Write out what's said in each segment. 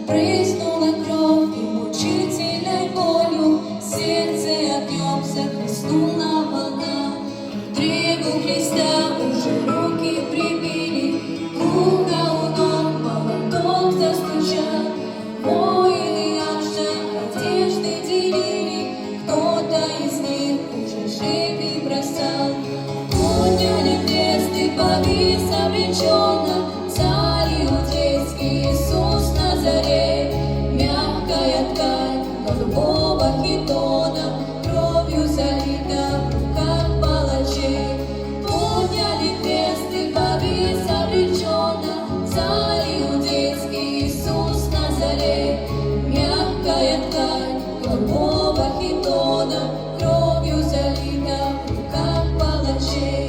брызнула кровь и мучительной болью, сердце огнем захлестнула волна. К древу Христа уже руки прибили, круга у ног молоток застучал. Воины аж одежды делили, кто-то из них уже жребий бросал. Подняли кресты, повис обреченно, царь иудейский Иисус Назарей. Мягкая ткань голубого хитона, кровью залита в руках палачей. Подняли кресты, повис обреченно, царь иудейский Иисус Назарей. Мягкая ткань голубого хитона, кровью залита в руках палачей.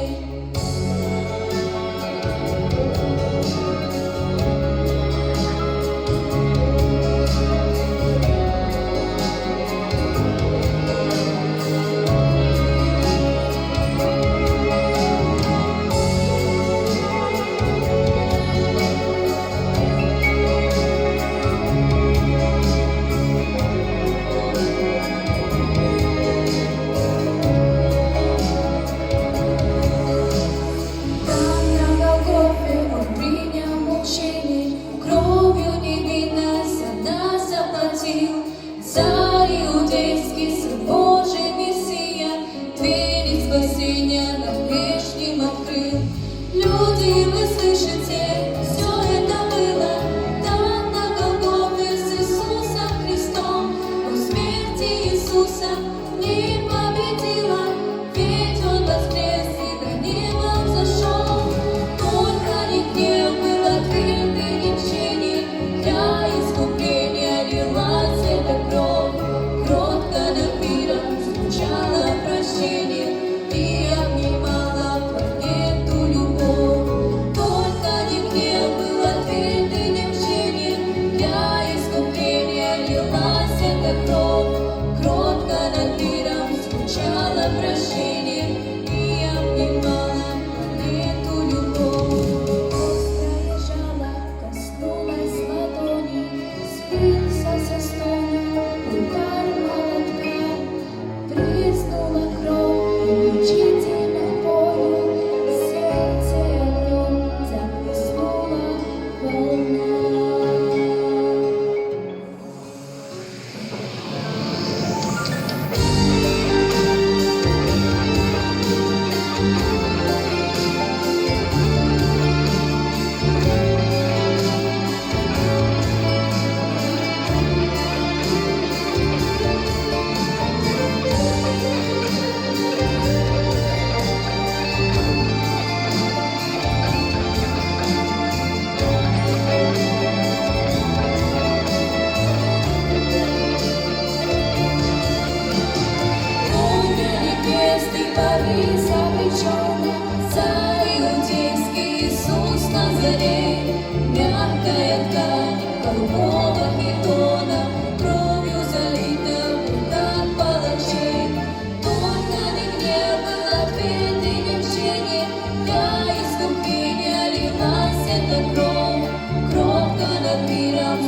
Царь иудейский, Сын Божий, Мессия, двери спасения нам грешным открыл. Люди, вы слышите, все это было там на Голгофе с Иисусом Христом. Но смерть Иисуса не победила, ведь Он воскрес и до неба взошел. Только не гнев был ответ и не мщение, для искупления лилась эта кровь. Кротко над миром звучало прощение и обнимала планету любовь. Только не гнев был ответ и не мщение, для искупления лилась эта кровь. Кротко над миром звучало прощение и обнимала планету любовь. Острая жало коснулась ладони, сбился со стону удар молотка. Брызнула кровь и мучительной болью, сердце огнем захлестнула волна. Подняли кресты, повис обреченно, царь иудейский Иисус Назарей. Мягкая ткань голубого хитона, кровью залита в руках палачей. Только не гнев был ответ и не мщение, для искупления лилась эта кровь. Кротко над миром